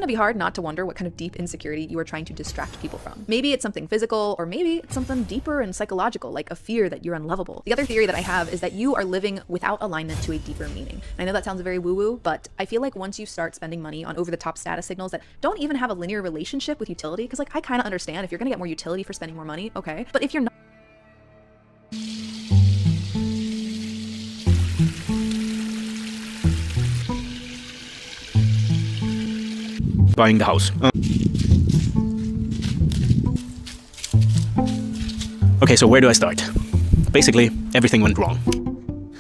gonna be hard not to wonder what kind of deep insecurity you are trying to distract people from. Maybe it's something physical, or maybe it's something deeper and psychological, like a fear that you're unlovable. The other theory that I have is that you are living without alignment to a deeper meaning. And I know that sounds very woo-woo, but I feel like once you start spending money on over-the-top status signals that don't even have a linear relationship with utility, because like I kind of understand if you're gonna get more utility for spending more money, okay, but if you're not buying the house. Okay, so where do I start? Basically, everything went wrong.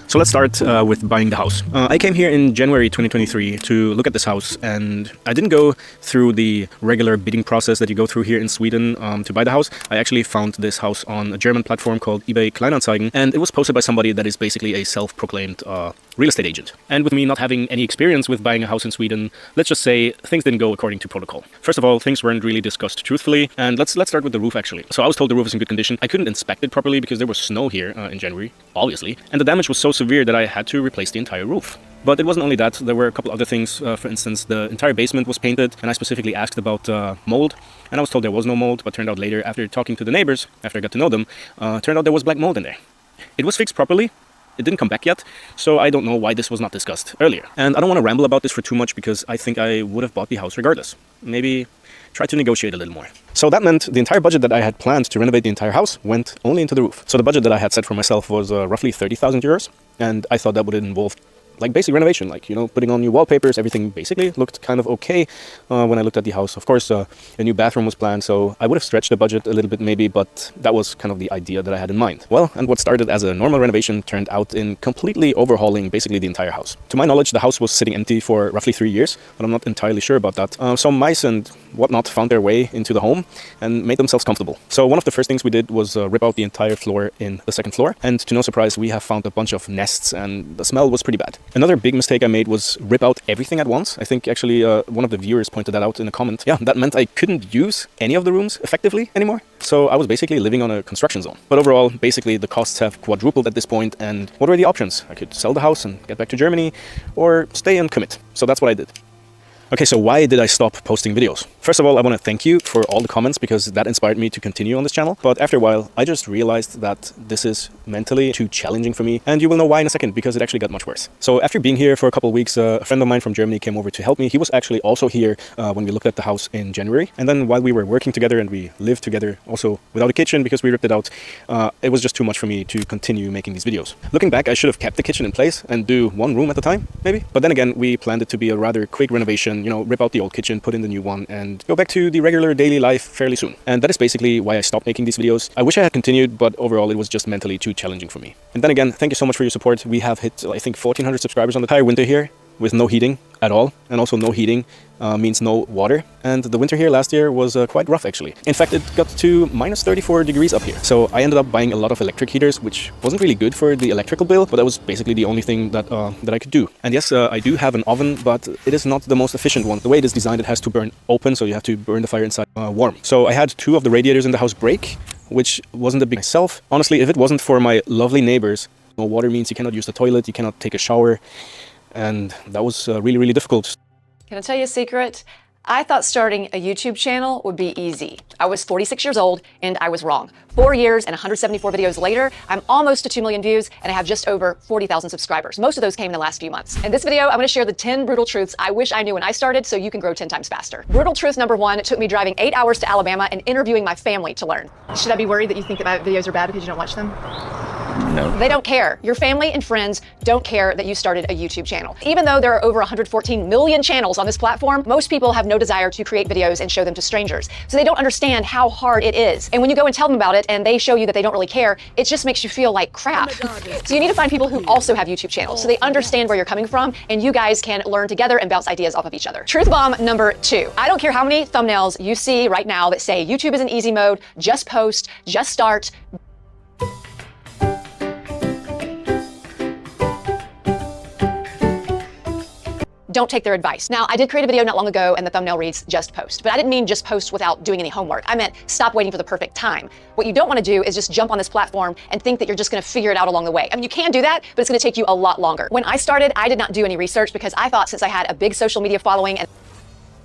So let's start with buying the house. I came here in January 2023 to look at this house, and I didn't go through the regular bidding process that you go through here in Sweden to buy the house. I actually found this house on a German platform called eBay Kleinanzeigen, and it was posted by somebody that is basically a self-proclaimed real estate agent. And with me not having any experience with buying a house in Sweden, let's just say things didn't go according to protocol. First of all, things weren't really discussed truthfully, and let's start with the roof actually. So I was told the roof is in good condition. I couldn't inspect it properly because there was snow here in January, obviously, and the damage was so severe that I had to replace the entire roof. But it wasn't only that, there were a couple other things. For instance, the entire basement was painted, and I specifically asked about mold, and I was told there was no mold, but turned out later, after talking to the neighbors, after I got to know them, turned out there was black mold in there. It was fixed properly. It didn't come back yet, so I don't know why this was not discussed earlier. And I don't want to ramble about this for too much because I think I would have bought the house regardless. Maybe try to negotiate a little more. So that meant the entire budget that I had planned to renovate the entire house went only into the roof. So the budget that I had set for myself was roughly 30,000 euros, and I thought that would involve like basic renovation, like, you know, putting on new wallpapers. Everything basically looked kind of okay when I looked at the house. Of course, a new bathroom was planned, so I would have stretched the budget a little bit maybe, but that was kind of the idea that I had in mind. Well, and what started as a normal renovation turned out in completely overhauling basically the entire house. To my knowledge, the house was sitting empty for roughly 3 years, but I'm not entirely sure about that. Some mice and whatnot found their way into the home and made themselves comfortable. So one of the first things we did was rip out the entire floor in the second floor, and to no surprise, we have found a bunch of nests, and the smell was pretty bad. Another big mistake I made was rip out everything at once. I think actually one of the viewers pointed that out in a comment. Yeah, that meant I couldn't use any of the rooms effectively anymore. So I was basically living on a construction zone. But overall, basically the costs have quadrupled at this point, and what were the options? I could sell the house and get back to Germany, or stay and commit. So that's what I did. Okay, so why did I stop posting videos? First of all, I want to thank you for all the comments because that inspired me to continue on this channel. But after a while, I just realized that this is mentally too challenging for me. And you will know why in a second, because it actually got much worse. So after being here for a couple of weeks, a friend of mine from Germany came over to help me. He was actually also here when we looked at the house in January. And then while we were working together and we lived together also without a kitchen because we ripped it out, it was just too much for me to continue making these videos. Looking back, I should have kept the kitchen in place and do one room at a time, maybe. But then again, we planned it to be a rather quick renovation, you know, rip out the old kitchen, put in the new one, and go back to the regular daily life fairly soon. And that is basically why I stopped making these videos. I wish I had continued, but overall it was just mentally too challenging for me. And then again, thank you so much for your support. We have hit, I think, 1,400 subscribers on the entire winter here, with no heating at all. And also no heating means no water. And the winter here last year was quite rough actually. In fact, it got to minus 34 degrees up here. So I ended up buying a lot of electric heaters, which wasn't really good for the electrical bill, but that was basically the only thing that I could do. And yes, I do have an oven, but it is not the most efficient one. The way it is designed, it has to burn open, so you have to burn the fire inside warm. So I had 2 of the radiators in the house break, which wasn't a big myself. Honestly, if it wasn't for my lovely neighbors, no water means you cannot use the toilet, you cannot take a shower, and that was really, really difficult. Can I tell you a secret? I thought starting a YouTube channel would be easy. I was 46 years old and I was wrong. 4 years and 174 videos later, I'm almost to 2 million views and I have just over 40,000 subscribers. Most of those came in the last few months. In this video, I'm gonna share the 10 brutal truths I wish I knew when I started so you can grow 10 times faster. Brutal truth number 1, it took me driving 8 hours to Alabama and interviewing my family to learn. Should I be worried that you think that my videos are bad because you don't watch them? No. They don't care. Your family and friends don't care that you started a YouTube channel. Even though there are over 114 million channels on this platform, most people have no desire to create videos and show them to strangers. So they don't understand how hard it is. And when you go and tell them about it and they show you that they don't really care, it just makes you feel like crap. So you need to find people who also have YouTube channels so they understand where you're coming from and you guys can learn together and bounce ideas off of each other. Truth bomb number 2. I don't care how many thumbnails you see right now that say YouTube is in easy mode, just post, just start. Don't take their advice. Now, I did create a video not long ago and the thumbnail reads just post, but I didn't mean just post without doing any homework. I meant stop waiting for the perfect time. What you don't want to do is just jump on this platform and think that you're just going to figure it out along the way. I mean, you can do that, but it's going to take you a lot longer. When I started, I did not do any research because I thought since I had a big social media following and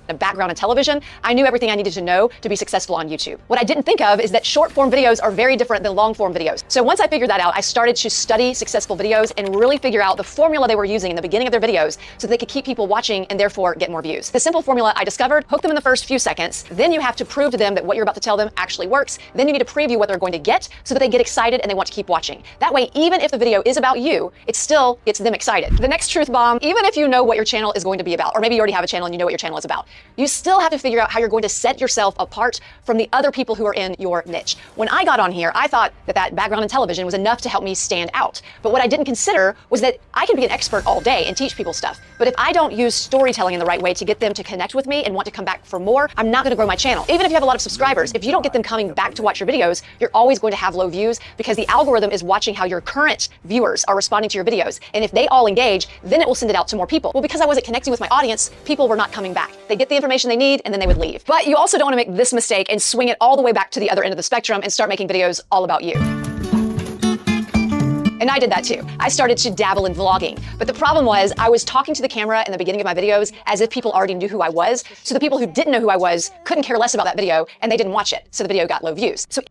a background in television, I knew everything I needed to know to be successful on YouTube. What I didn't think of is that short form videos are very different than long form videos. So once I figured that out, I started to study successful videos and really figure out the formula they were using in the beginning of their videos so they could keep people watching and therefore get more views. The simple formula I discovered: hook them in the first few seconds, then you have to prove to them that what you're about to tell them actually works, then you need to preview what they're going to get so that they get excited and they want to keep watching. That way, even if the video is about you, it still gets them excited. The next truth bomb: even if you know what your channel is going to be about, or maybe you already have a channel and you know what your channel is about, you still have to figure out how you're going to set yourself apart from the other people who are in your niche. When I got on here, I thought that background in television was enough to help me stand out. But what I didn't consider was that I can be an expert all day and teach people stuff. But if I don't use storytelling in the right way to get them to connect with me and want to come back for more, I'm not going to grow my channel. Even if you have a lot of subscribers, if you don't get them coming back to watch your videos, you're always going to have low views because the algorithm is watching how your current viewers are responding to your videos. And if they all engage, then it will send it out to more people. Well, because I wasn't connecting with my audience, people were not coming back. They get the information they need and then they would leave. But you also don't want to make this mistake and swing it all the way back to the other end of the spectrum and start making videos all about you. And I did that too. I started to dabble in vlogging. But the problem was I was talking to the camera in the beginning of my videos as if people already knew who I was. So the people who didn't know who I was couldn't care less about that video and they didn't watch it. So the video got low views. So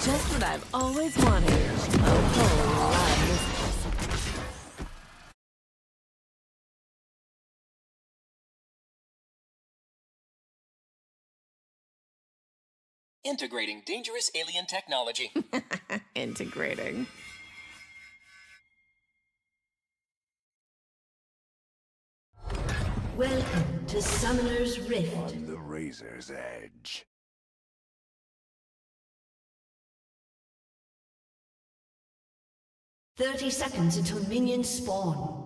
Just what I've always wanted. A whole lot of mysteries. Integrating dangerous alien technology. Integrating. Welcome to Summoner's Rift. On the razor's edge. "30 seconds until minions spawn.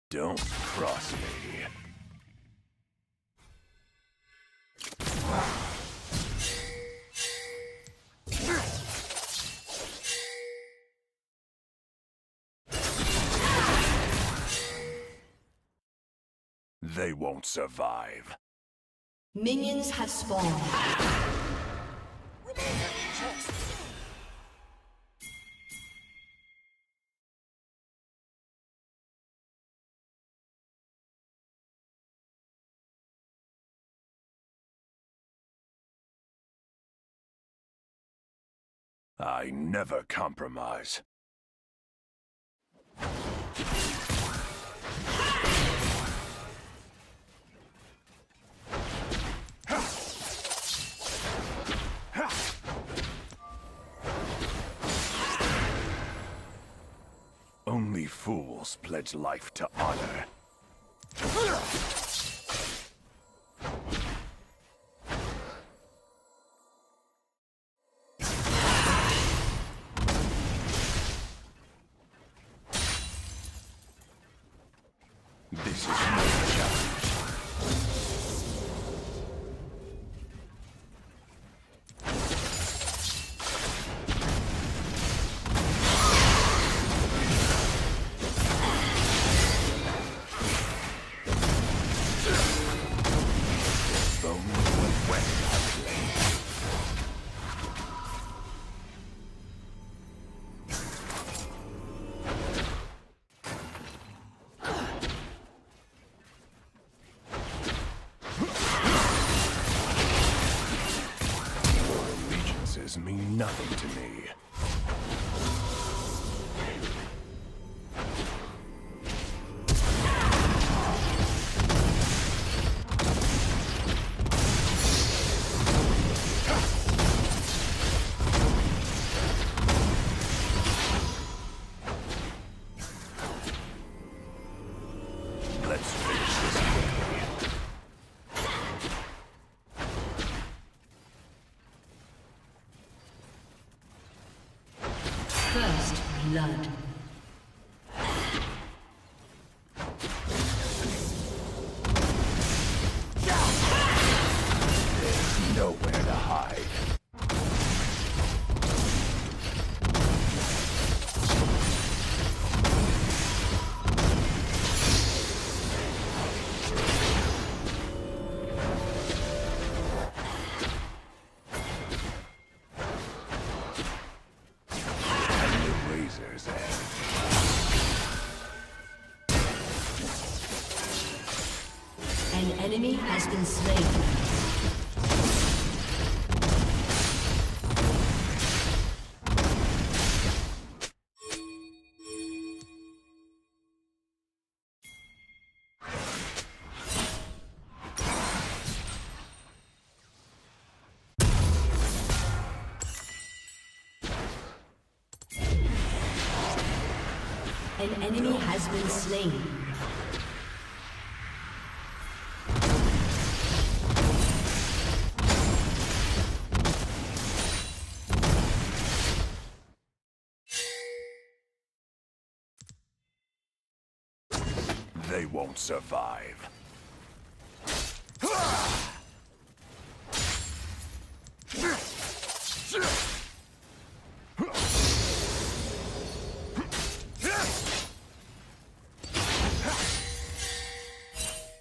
Don't cross me. They won't survive. Minions have spawned. I never compromise. Only fools pledge life to honor. This is no challenge. resources mean nothing to me. Let's finish this quickly. First blood. There's nowhere to hide. And the razor's edge. An enemy has been slain. An enemy has been slain. They won't survive.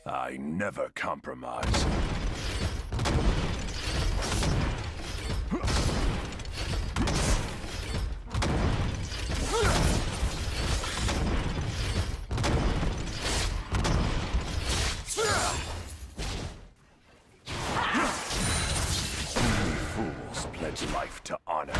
I never compromise. Only fools pledge life to honor.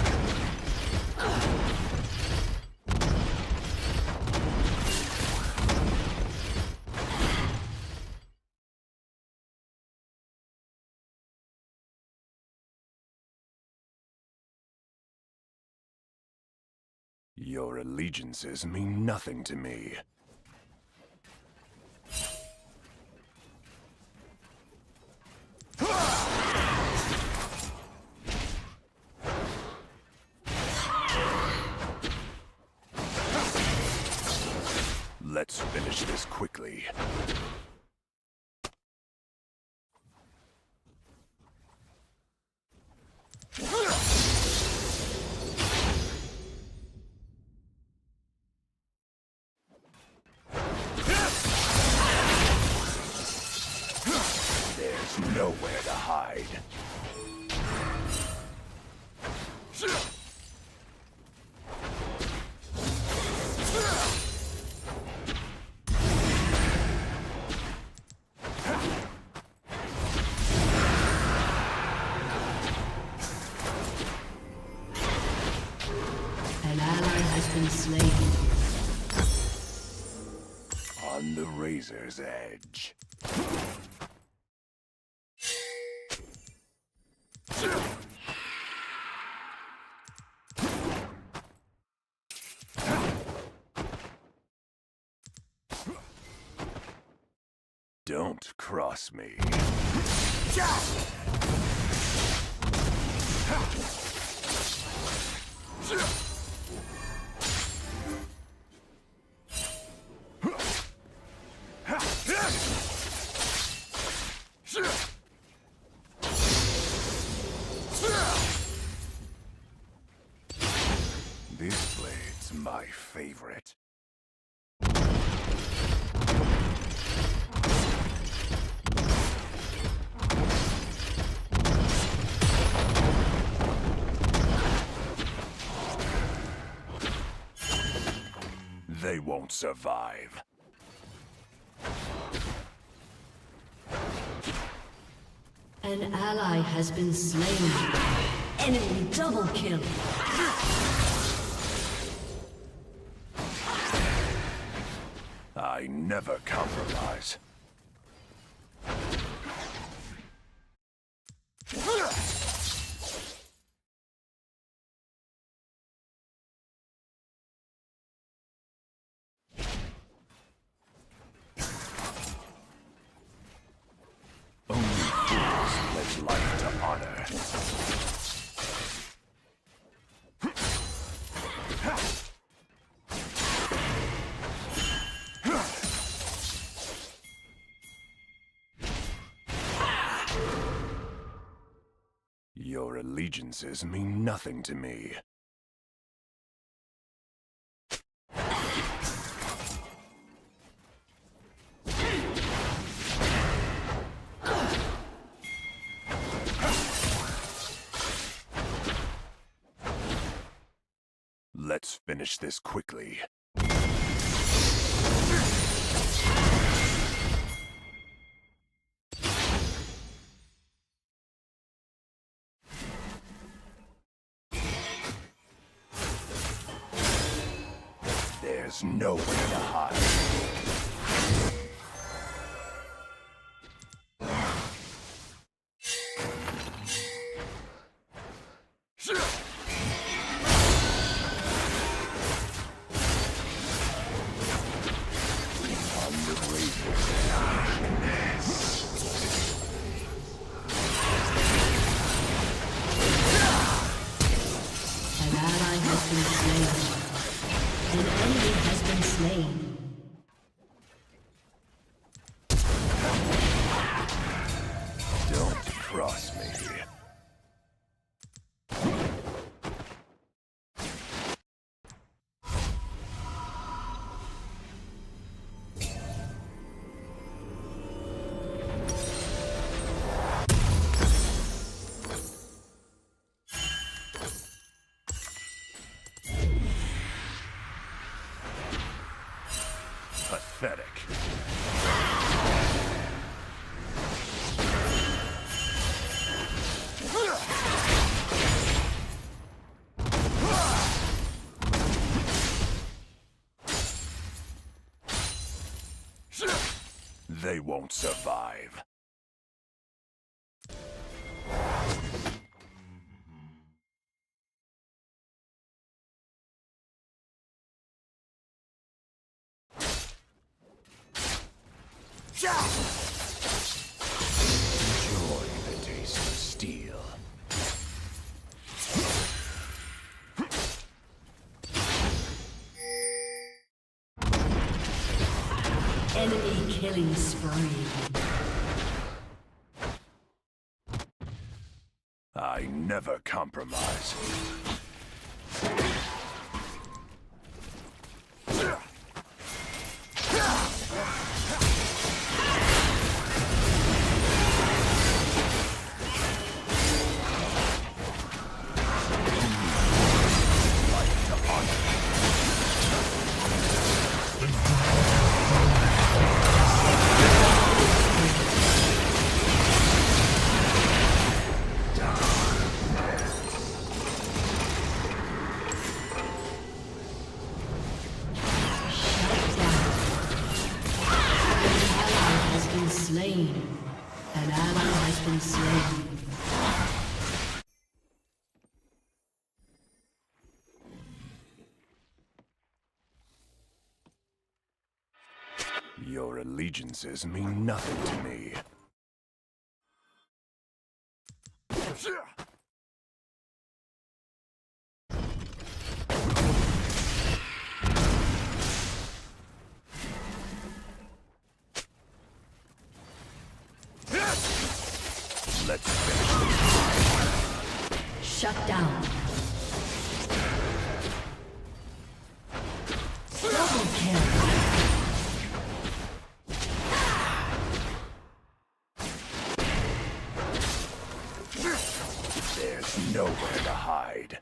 Your allegiances mean nothing to me. Let's finish this quickly. There's nowhere to hide. An ally has been slain. On the razor's edge. Don't cross me. This blade's my favorite. They won't survive. An ally has been slain. Enemy double kill. I never compromise. Only fools pledge life to honor. Your allegiances mean nothing to me. Let's finish this quickly. There's nowhere to hide. An ally has been slain. An enemy has been slain. Don't cross me. Pathetic. They won't survive. Enjoy the taste of steel. Enemy killing spree. I never compromise. Slain. An ally has been slain. Your allegiances mean nothing to me. Let's finish this. Shut down. Double kill. There's nowhere to hide.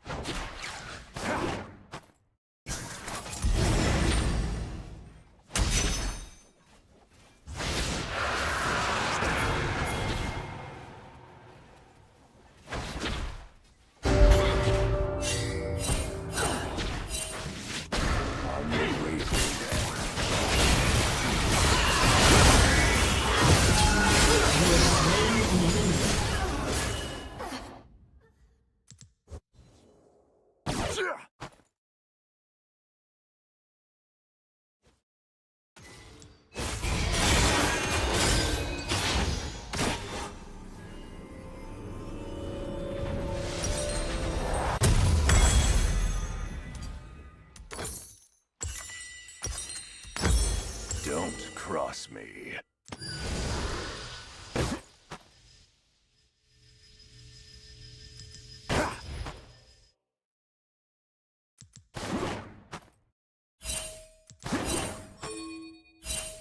cross me.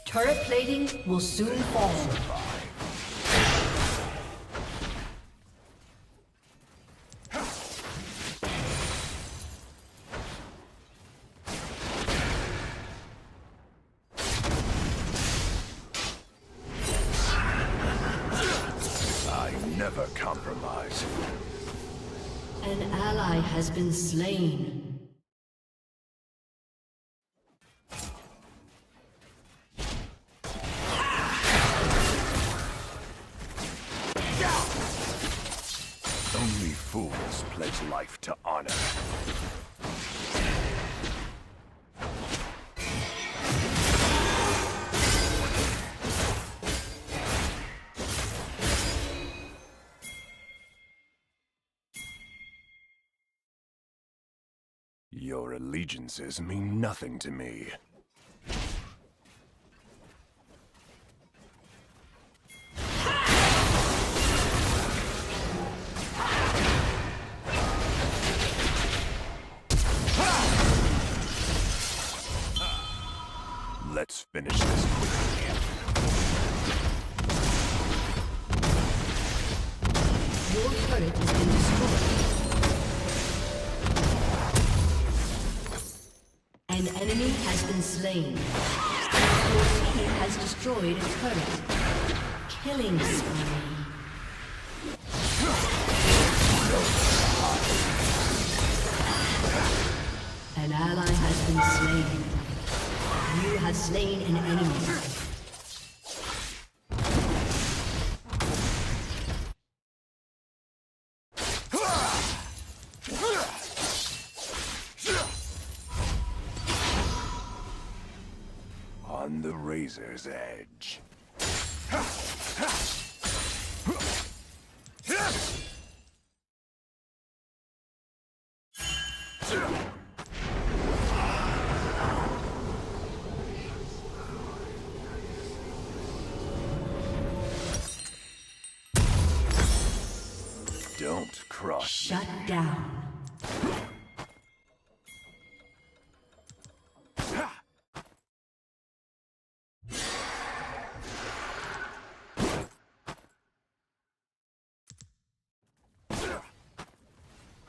Turret plating will soon fall. I never compromise. An ally has been slain. Only fools pledge life to honor. Your allegiances mean nothing to me. Let's finish this quickly. Your turret has been destroyed. An enemy has been slain. Your team has destroyed a turret. Killing spree. An ally has been slain. You have slain an enemy. On the razor's edge. Don't cross. Shut down.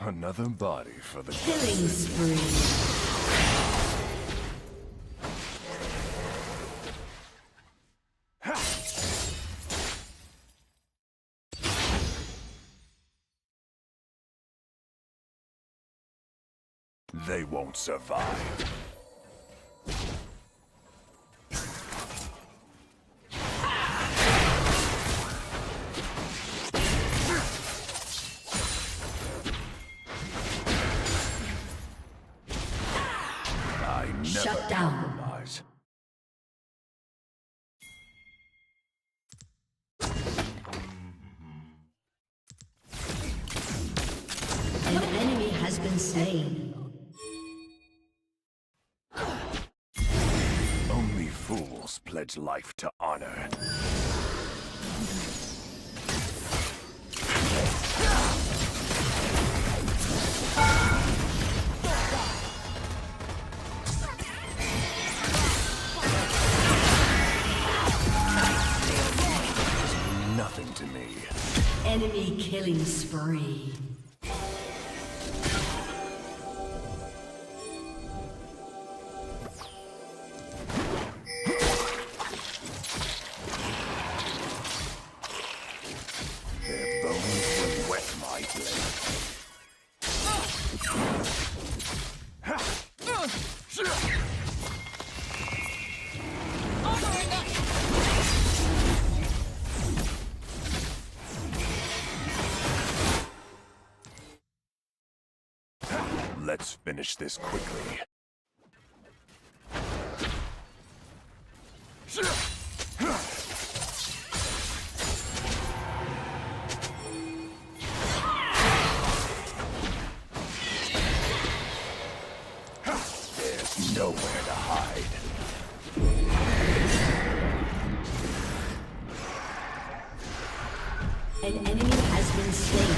Another body for the Killing spree. They won't survive. I never Shut down. compromise. An enemy has been slain. Only fools pledge life to honor. Nothing to me. Enemy killing spree. Their bones will wet my blade. Let's finish this quickly. There's nowhere to hide. An enemy has been slain.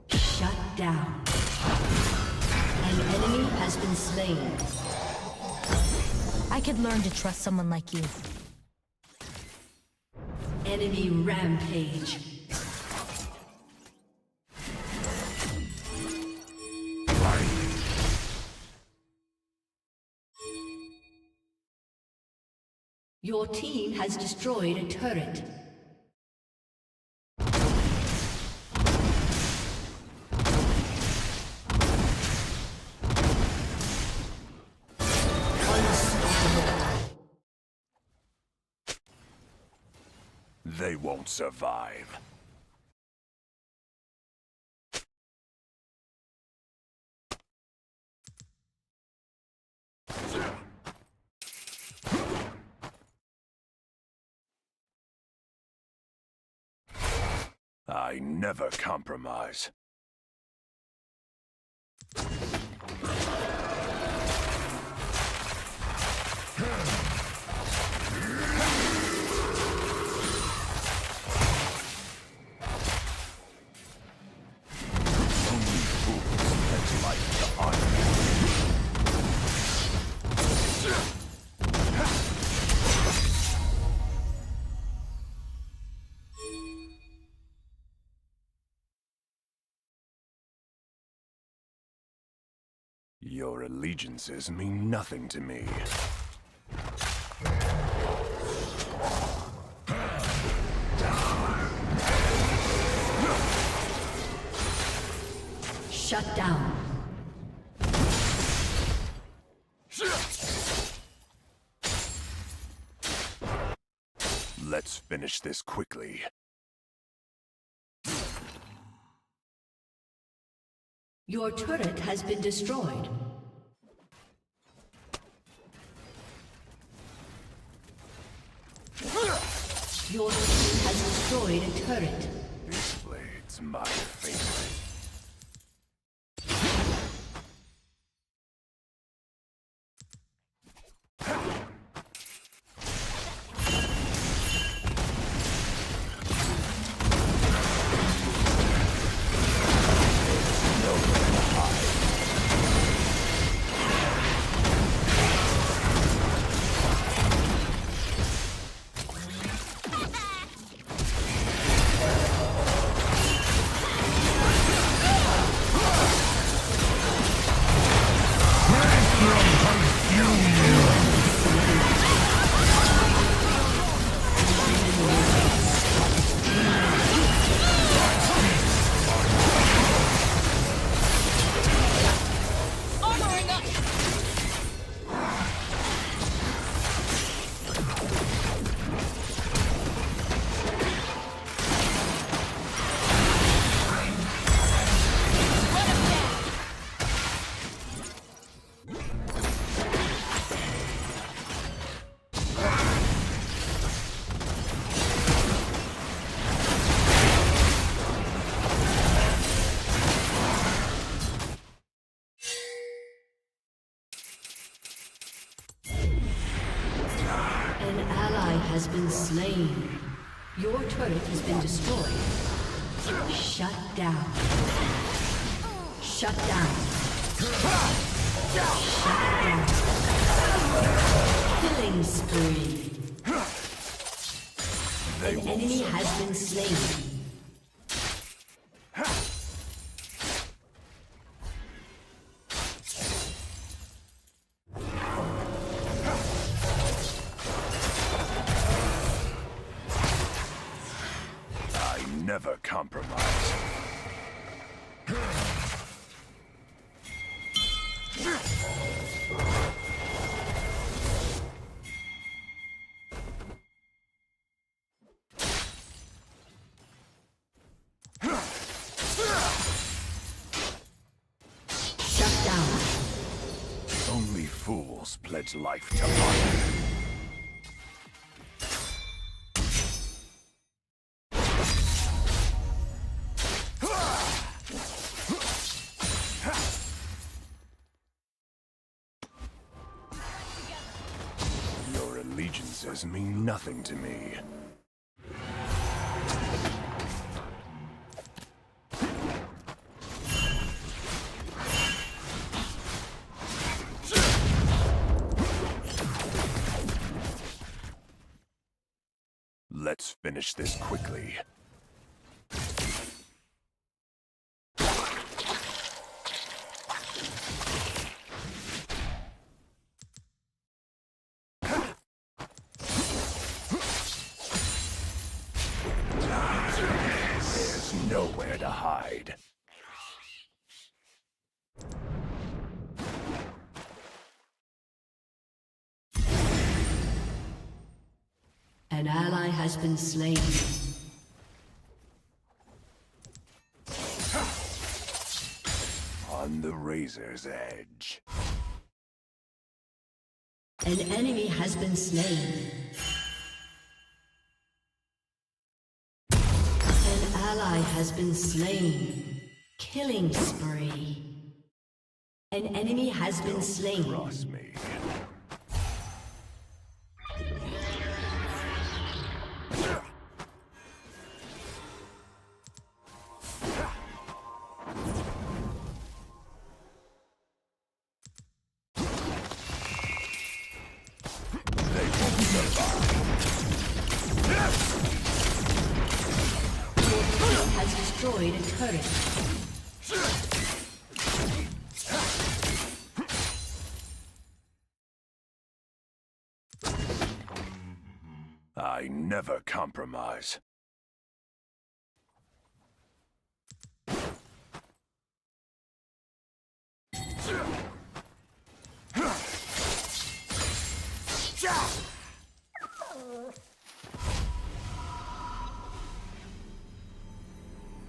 Shut down. An enemy has been slain. I could learn to trust someone like you. Enemy rampage. Your team has destroyed a turret. They won't survive. I never compromise. Your allegiances mean nothing to me. Shut down. Let's finish this quickly. Your turret has been destroyed. Your team has destroyed a turret. This blade's my favorite. Has been slain. Your turret has been destroyed. Shut down. Shut down. Shut down. Killing spree. An enemy has been slain. Never compromise. fools pledge life to honor. Your allegiances mean nothing to me. Let's finish this quickly. There's nowhere to hide. An ally has been slain. On the razor's edge. An enemy has been slain. An ally has been slain. Killing spree. An enemy has been slain. Cross me. Has destroyed a turret. I never compromise.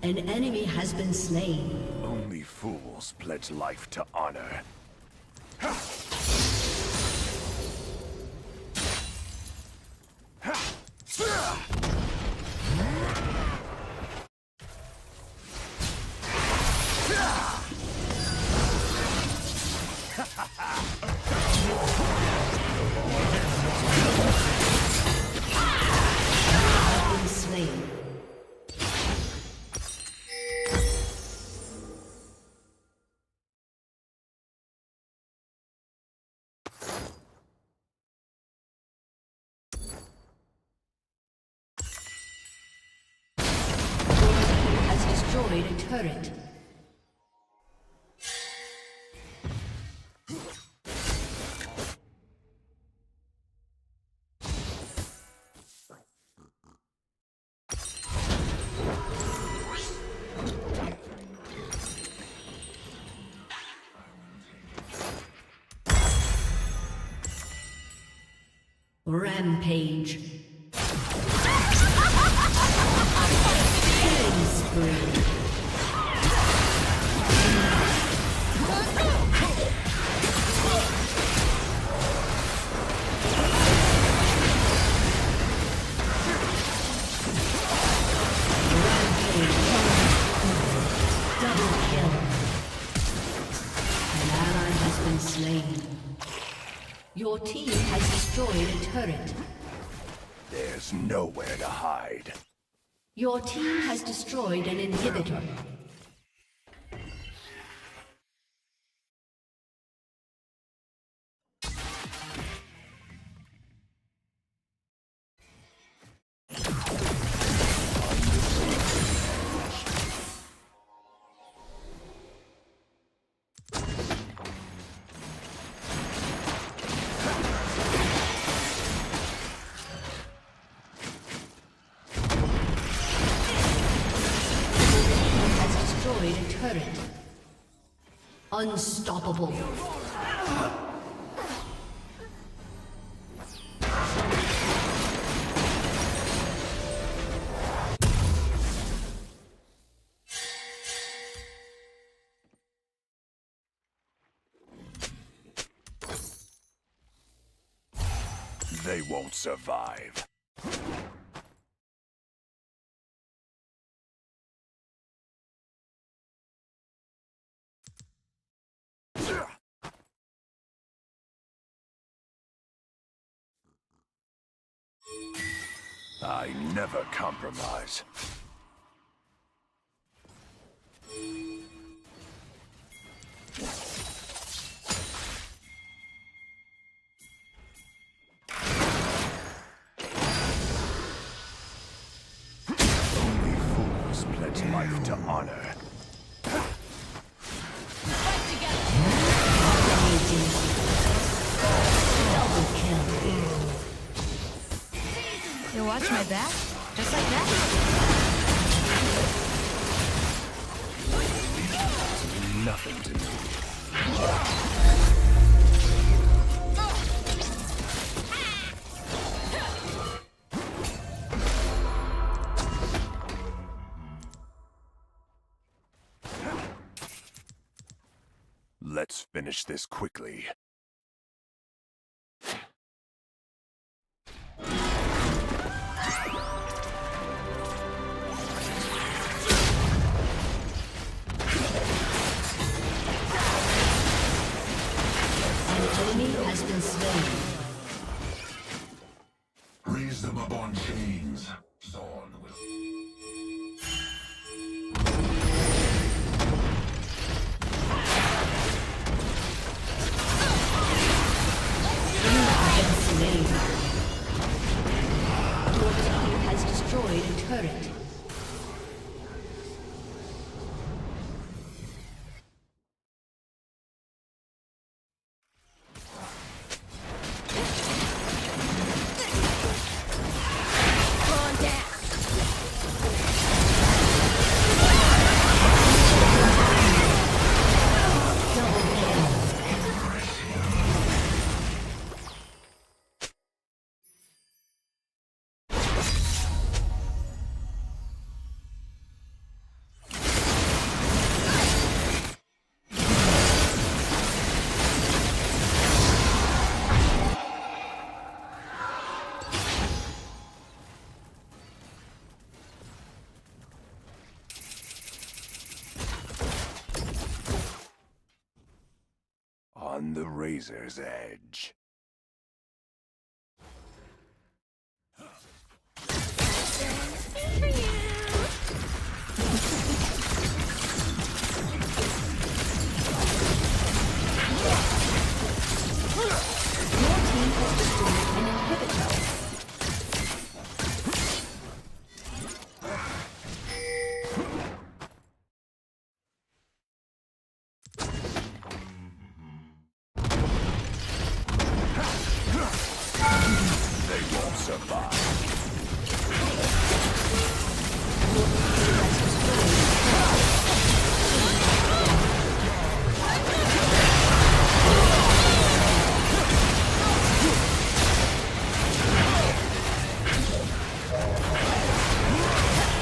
An enemy has been slain. Only fools pledge life to honor. Been slain. Has destroyed a turret. Rampage. Killing spree. Double kill. An ally has been slain. Your team has destroyed a turret. There's nowhere to hide. Your team has destroyed an inhibitor. Destroyed a turret. Unstoppable. They won't survive. I never compromise. Only fools pledge life to honor. Double kill. You watch my back? Just like that? Nothing to me. Let's finish this quickly. Enemy has been slain. Raise them up on chains. Zorn will. Slain. Your team has destroyed a turret. On the razor's edge. They won't survive.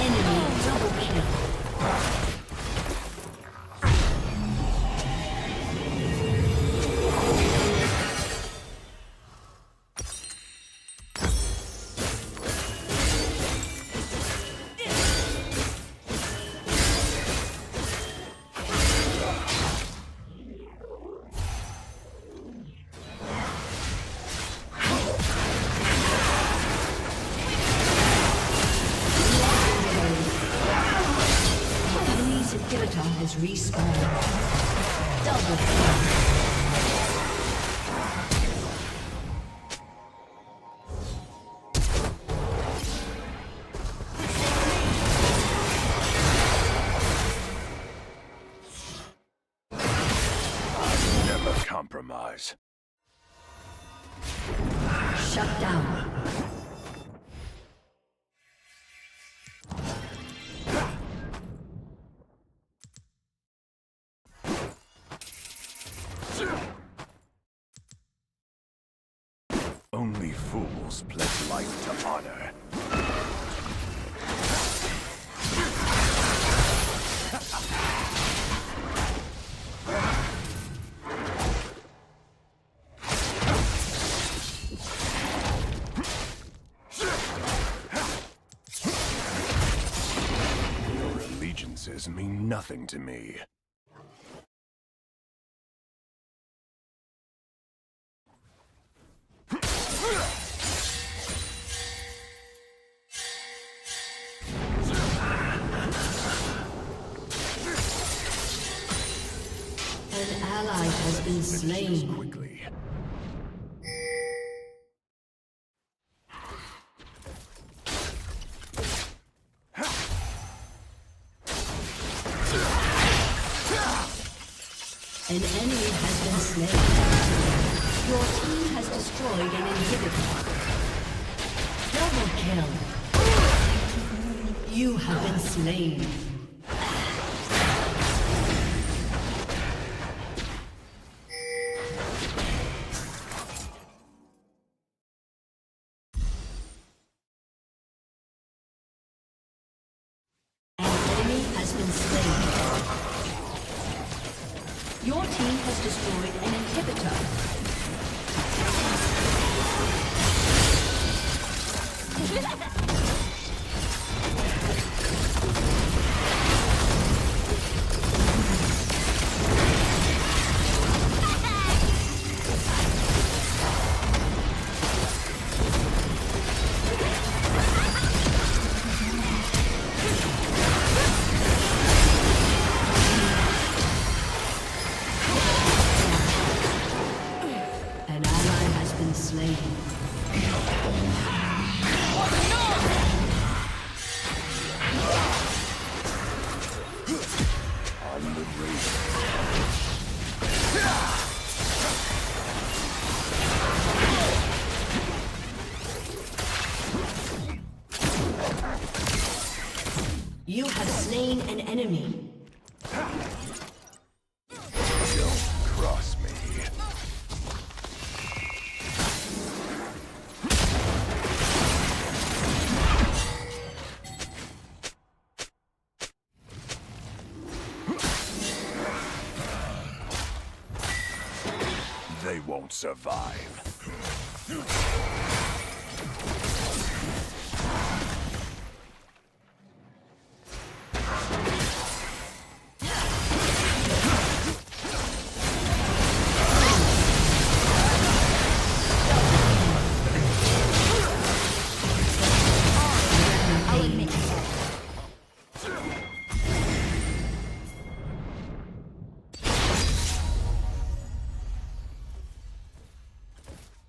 Enemy double kill. Enemy's inhibitor has respawned. Double kill. Never compromise. Shut down. Only fools pledge life to honor. nothing to me. An ally has been slain. Quickly. An enemy has been slain. Your team has destroyed an inhibitor. Double kill. You have been slain. An enemy has been slain. Your team has destroyed an inhibitor. An ally has been slain. On the race. You have slain an enemy. Don't cross me. They won't survive.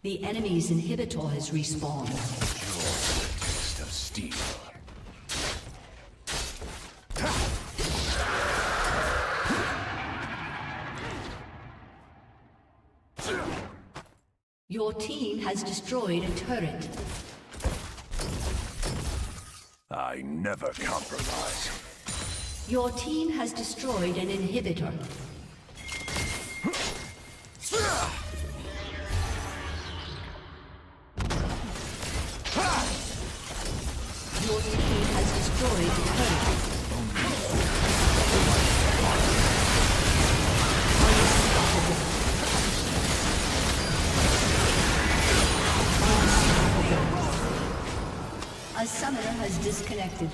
The enemy's inhibitor has respawned. Taste of steel. Your team has destroyed a turret. I never compromise. Your team has destroyed an inhibitor. Your team has destroyed a turret. A summoner has disconnected.